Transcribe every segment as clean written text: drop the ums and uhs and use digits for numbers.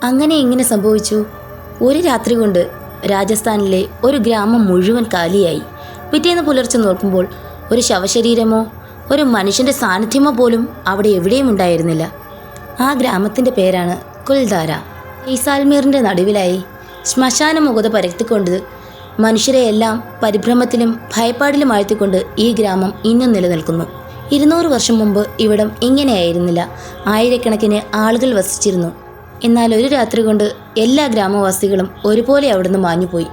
അങ്ങനെ എങ്ങനെ സംഭവിച്ചു? ഒരു രാത്രി കൊണ്ട് രാജസ്ഥാനിലെ ഒരു ഗ്രാമം മുഴുവൻ കാലിയായി. പിറ്റേന്ന് പുലർച്ചെ നോക്കുമ്പോൾ ഒരു ശവശരീരമോ ഒരു മനുഷ്യൻ്റെ സാന്നിധ്യമോ പോലും അവിടെ എവിടെയും ഉണ്ടായിരുന്നില്ല. ആ ഗ്രാമത്തിൻ്റെ പേരാണ് കുൽധാര. ജയ്സാൽമീറിൻ്റെ നടുവിലായി ശ്മശാന മുഖത പരത്തിക്കൊണ്ട് മനുഷ്യരെയെല്ലാം പരിഭ്രമത്തിലും ഭയപ്പാടിലും ആഴ്ത്തിക്കൊണ്ട് ഈ ഗ്രാമം ഇന്നും നിലനിൽക്കുന്നു. 200 വർഷം മുമ്പ് ഇവിടം ഇങ്ങനെയായിരുന്നില്ല. ആയിരക്കണക്കിന് ആളുകൾ വസിച്ചിരുന്നു. എന്നാൽ ഒരു രാത്രി കൊണ്ട് എല്ലാ ഗ്രാമവാസികളും ഒരുപോലെ അവിടുന്ന് മാഞ്ഞുപോയി.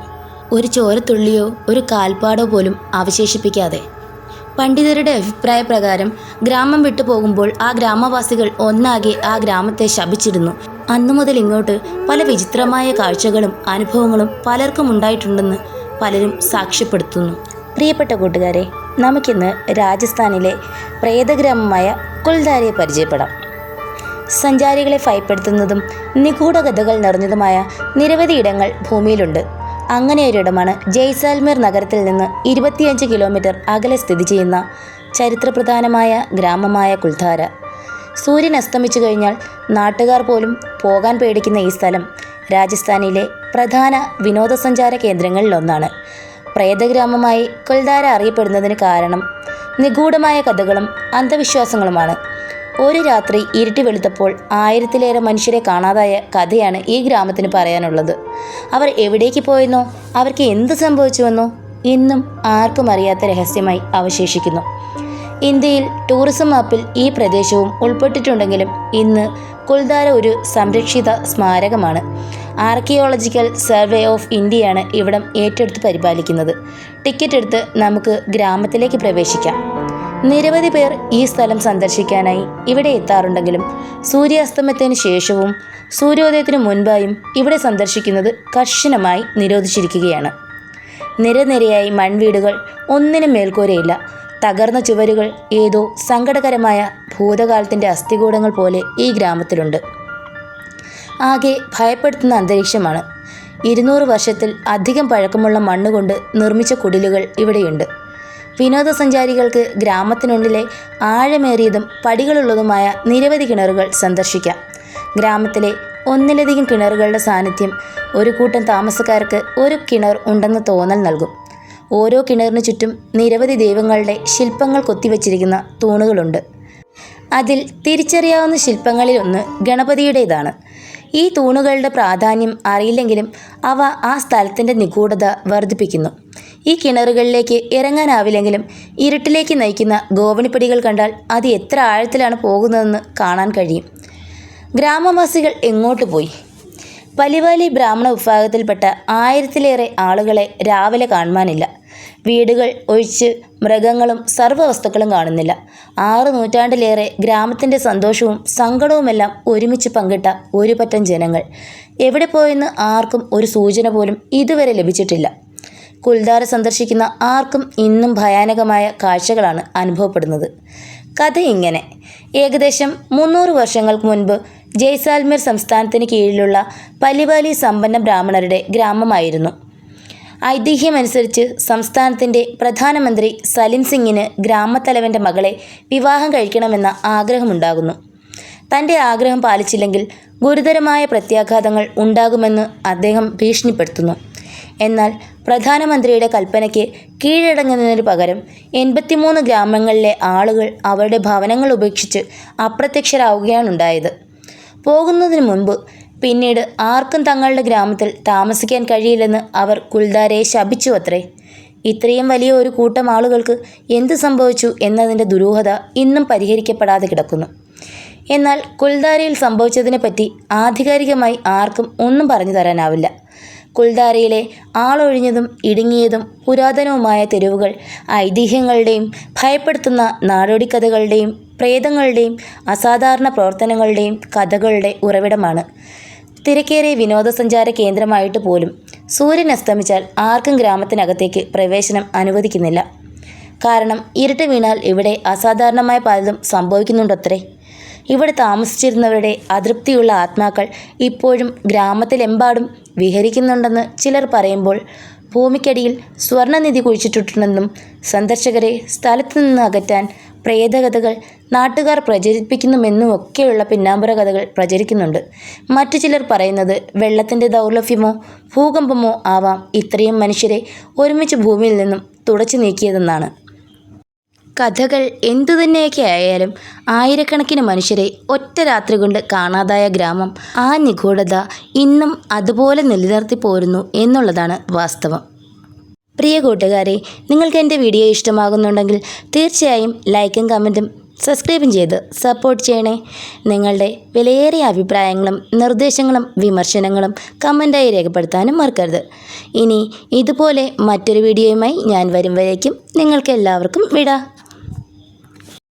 ഒരു ചോരത്തുള്ളിയോ ഒരു കാൽപ്പാടോ പോലും അവശേഷിപ്പിക്കാതെ. പണ്ഡിതരുടെ അഭിപ്രായ പ്രകാരം ഗ്രാമം വിട്ടു പോകുമ്പോൾ ആ ഗ്രാമവാസികൾ ഒന്നാകെ ആ ഗ്രാമത്തെ ശപിച്ചിരുന്നു. അന്നു മുതൽ ഇങ്ങോട്ട് പല വിചിത്രമായ കാഴ്ചകളും അനുഭവങ്ങളും പലർക്കും ഉണ്ടായിട്ടുണ്ടെന്ന് പലരും സാക്ഷ്യപ്പെടുത്തുന്നു. പ്രിയപ്പെട്ട കൂട്ടുകാരെ, നമുക്കിന്ന് രാജസ്ഥാനിലെ പ്രേതഗ്രാമമായ കുൽധാരയെ പരിചയപ്പെടാം. സഞ്ചാരികളെ ഭയപ്പെടുത്തുന്നതും നിഗൂഢ കഥകൾ നിറഞ്ഞതുമായ നിരവധി ഇടങ്ങൾ ഭൂമിയിലുണ്ട്. അങ്ങനെയൊരിടമാണ് ജയ്സാൽമീർ നഗരത്തിൽ നിന്ന് 25 കിലോമീറ്റർ അകലെ സ്ഥിതി ചെയ്യുന്ന ചരിത്രപ്രധാനമായ ഗ്രാമമായ കുൽധാര. സൂര്യൻ അസ്തമിച്ചു കഴിഞ്ഞാൽ നാട്ടുകാർ പോലും പോകാൻ പേടിക്കുന്ന ഈ സ്ഥലം രാജസ്ഥാനിലെ പ്രധാന വിനോദസഞ്ചാര കേന്ദ്രങ്ങളിലൊന്നാണ്. പ്രേതഗ്രാമമായി കുൽധാര അറിയപ്പെടുന്നതിന് കാരണം നിഗൂഢമായ കഥകളും അന്ധവിശ്വാസങ്ങളുമാണ്. ഒരു രാത്രി ഇരുട്ടി വെളുത്തപ്പോൾ 1000-ലേറെ മനുഷ്യരെ കാണാതായ കഥയാണ് ഈ ഗ്രാമത്തിന് പറയാനുള്ളത്. അവർ എവിടേക്ക് പോയെന്നോ അവർക്ക് എന്ത് സംഭവിച്ചുവെന്നോ ഇന്നും ആർക്കും അറിയാത്ത രഹസ്യമായി അവശേഷിക്കുന്നു. ഇന്ത്യയിൽ ടൂറിസം മാപ്പിൽ ഈ പ്രദേശവും ഉൾപ്പെട്ടിട്ടുണ്ടെങ്കിലും ഇന്ന് കുൽധാര ഒരു സംരക്ഷിത സ്മാരകമാണ്. ആർക്കിയോളജിക്കൽ സർവേ ഓഫ് ഇന്ത്യയാണ് ഇവിടം ഏറ്റെടുത്ത് പരിപാലിക്കുന്നത്. ടിക്കറ്റ് എടുത്ത് നമുക്ക് ഗ്രാമത്തിലേക്ക് പ്രവേശിക്കാം. നിരവധി പേർ ഈ സ്ഥലം സന്ദർശിക്കാനായി ഇവിടെ എത്താറുണ്ടെങ്കിലും സൂര്യാസ്തമയത്തിന് ശേഷവും സൂര്യോദയത്തിനു മുൻപായും ഇവിടെ സന്ദർശിക്കുന്നത് കർശനമായി നിരോധിച്ചിരിക്കുകയാണ്. നിരനിരയായി മൺവീടുകൾ, ഒന്നിനും മേൽക്കൂരയില്ല. തകർന്ന ചുവരുകൾ, ഏതോ സങ്കടകരമായ ഭൂതകാലത്തിൻ്റെ അസ്ഥികൂടങ്ങൾ പോലെ ഈ ഗ്രാമത്തിലുണ്ട്. ആകെ ഭയപ്പെടുത്തുന്ന അന്തരീക്ഷമാണ്. 200 വർഷത്തിൽ അധികം പഴക്കമുള്ള മണ്ണുകൊണ്ട് നിർമ്മിച്ച കുടിലുകൾ ഇവിടെയുണ്ട്. വിനോദസഞ്ചാരികൾക്ക് ഗ്രാമത്തിനുള്ളിലെ ആഴമേറിയതും പടികളുള്ളതുമായ നിരവധി കിണറുകൾ സന്ദർശിക്കാം. ഗ്രാമത്തിലെ ഒന്നിലധികം കിണറുകളുടെ സാന്നിധ്യം ഒരു കൂട്ടം താമസക്കാർക്ക് ഒരു കിണർ ഉണ്ടെന്ന് തോന്നൽ നൽകും. ഓരോ കിണറിനു ചുറ്റും നിരവധി ദൈവങ്ങളുടെ ശില്പങ്ങൾ കൊത്തിവെച്ചിരിക്കുന്ന തൂണുകളുണ്ട്. അതിൽ തിരിച്ചറിയാവുന്ന ശില്പങ്ങളിലൊന്ന് ഗണപതിയുടേതാണ്. ഈ തൂണുകളുടെ പ്രാധാന്യം അറിയില്ലെങ്കിലും അവ ആ സ്ഥലത്തിൻ്റെ നിഗൂഢത വർദ്ധിപ്പിക്കുന്നു. ഈ കിണറുകളിലേക്ക് ഇറങ്ങാനാവില്ലെങ്കിലും ഇരുട്ടിലേക്ക് നയിക്കുന്ന ഗോവണിപ്പടികൾ കണ്ടാൽ അത് എത്ര ആഴത്തിലാണ് പോകുന്നതെന്ന് കാണാൻ കഴിയും. ഗ്രാമവാസികൾ എങ്ങോട്ട് പോയി? പലിവാലി ബ്രാഹ്മണ വിഭാഗത്തിൽപ്പെട്ട 1000-ലേറെ ആളുകളെ രാവിലെ കാണുവാനില്ല. വീടുകൾ ഒഴിച്ച് മൃഗങ്ങളും സർവ്വവസ്തുക്കളും കാണുന്നില്ല. 6 നൂറ്റാണ്ടിലേറെ ഗ്രാമത്തിൻ്റെ സന്തോഷവും സങ്കടവുമെല്ലാം ഒരുമിച്ച് പങ്കിട്ട ഒരു പറ്റം ജനങ്ങൾ എവിടെ പോയെന്ന് ആർക്കും ഒരു സൂചന പോലും ഇതുവരെ ലഭിച്ചിട്ടില്ല. കുൽധാര സന്ദർശിക്കുന്ന ആർക്കും ഇന്നും ഭയാനകമായ കാഴ്ചകളാണ് അനുഭവപ്പെടുന്നത്. കഥ ഇങ്ങനെ: ഏകദേശം 300 വർഷങ്ങൾക്ക് മുൻപ് ജയ്സാൽമീർ സംസ്ഥാനത്തിന് കീഴിലുള്ള പലിവാലി സമ്പന്ന ബ്രാഹ്മണരുടെ ഗ്രാമമായിരുന്നു. ഐതിഹ്യമനുസരിച്ച് സംസ്ഥാനത്തിൻ്റെ പ്രധാനമന്ത്രി സലിം സിംഗിന് ഗ്രാമത്തലവൻ്റെ മകളെ വിവാഹം കഴിക്കണമെന്ന ആഗ്രഹമുണ്ടാകുന്നു. തൻ്റെ ആഗ്രഹം പാലിച്ചില്ലെങ്കിൽ ഗുരുതരമായ പ്രത്യാഘാതങ്ങൾ ഉണ്ടാകുമെന്ന് അദ്ദേഹം ഭീഷണിപ്പെടുത്തുന്നു. എന്നാൽ പ്രധാനമന്ത്രിയുടെ കൽപ്പനയ്ക്ക് കീഴടങ്ങുന്നതിന് പകരം 83 ഗ്രാമങ്ങളിലെ ആളുകൾ അവരുടെ ഭവനങ്ങൾ ഉപേക്ഷിച്ച് അപ്രത്യക്ഷരാവുകയാണുണ്ടായത്. പോകുന്നതിന് മുൻപ് പിന്നീട് ആർക്കും തങ്ങളുടെ ഗ്രാമത്തിൽ താമസിക്കാൻ കഴിയില്ലെന്ന് അവർ കുൽധാരയെ ശപിച്ചു അത്രേ. ഇത്രയും വലിയ ഒരു കൂട്ടം ആളുകൾക്ക് എന്ത് സംഭവിച്ചു എന്നതിൻ്റെ ദുരൂഹത ഇന്നും പരിഹരിക്കപ്പെടാതെ കിടക്കുന്നു. എന്നാൽ കുൽധാരയിൽ സംഭവിച്ചതിനെപ്പറ്റി ആധികാരികമായി ആർക്കും ഒന്നും പറഞ്ഞു തരാനാവില്ല. കുൽധാരയിലെ ആളൊഴിഞ്ഞതും ഇടുങ്ങിയതും പുരാതനവുമായ തെരുവുകൾ ഐതിഹ്യങ്ങളുടെയും ഭയപ്പെടുത്തുന്ന നാടോടിക്കഥകളുടെയും പ്രേതങ്ങളുടെയും അസാധാരണ പ്രവർത്തനങ്ങളുടെയും കഥകളുടെ ഉറവിടമാണ്. തിരക്കേറിയ വിനോദസഞ്ചാര കേന്ദ്രമായിട്ട് പോലും സൂര്യൻ അസ്തമിച്ചാൽ ആർക്കും ഗ്രാമത്തിനകത്തേക്ക് പ്രവേശനം അനുവദിക്കുന്നില്ല. കാരണം ഇരുട്ട് വീണാൽ ഇവിടെ അസാധാരണമായ പലതും സംഭവിക്കുന്നുണ്ടത്രേ. ഇവിടെ താമസിച്ചിരുന്നവരുടെ അതൃപ്തിയുള്ള ആത്മാക്കൾ ഇപ്പോഴും ഗ്രാമത്തിലെമ്പാടും വിഹരിക്കുന്നുണ്ടെന്ന് ചിലർ പറയുമ്പോൾ, ഭൂമിക്കടിയിൽ സ്വർണ്ണനിധി കുഴിച്ചിട്ടുണ്ടെന്നും സന്ദർശകരെ സ്ഥലത്തു നിന്ന് അകറ്റാൻ പ്രേതകഥകൾ നാട്ടുകാർ പ്രചരിപ്പിക്കുന്നുമെന്നുമൊക്കെയുള്ള പിന്നാമ്പുറ കഥകൾ പ്രചരിക്കുന്നുണ്ട്. മറ്റു ചിലർ പറയുന്നത് വെള്ളത്തിൻ്റെ ദൗർലഭ്യമോ ഭൂകമ്പമോ ആവാം ഇത്രയും മനുഷ്യരെ ഒരുമിച്ച് ഭൂമിയിൽ നിന്നും തുടച്ചു നീക്കിയതെന്നാണ്. കഥകൾ എന്തുതന്നെയൊക്കെ ആയാലും ആയിരക്കണക്കിന് മനുഷ്യരെ ഒറ്റ രാത്രി കൊണ്ട് കാണാതായ ഗ്രാമം, ആ നിഗൂഢത ഇന്നും അതുപോലെ നിലനിർത്തി പോരുന്നു എന്നുള്ളതാണ് വാസ്തവം. പ്രിയ കൂട്ടുകാരെ, നിങ്ങൾക്ക് എൻ്റെ വീഡിയോ ഇഷ്ടമാകുന്നുണ്ടെങ്കിൽ തീർച്ചയായും ലൈക്കും കമൻറ്റും സബ്സ്ക്രൈബും ചെയ്ത് സപ്പോർട്ട് ചെയ്യണേ. നിങ്ങളുടെ വിലയേറിയ അഭിപ്രായങ്ങളും നിർദ്ദേശങ്ങളും വിമർശനങ്ങളും കമൻറ്റായി രേഖപ്പെടുത്താനും മറക്കരുത്. ഇനി ഇതുപോലെ മറ്റൊരു വീഡിയോയുമായി ഞാൻ വരും വരേക്കും നിങ്ങൾക്ക് എല്ലാവർക്കും വിട.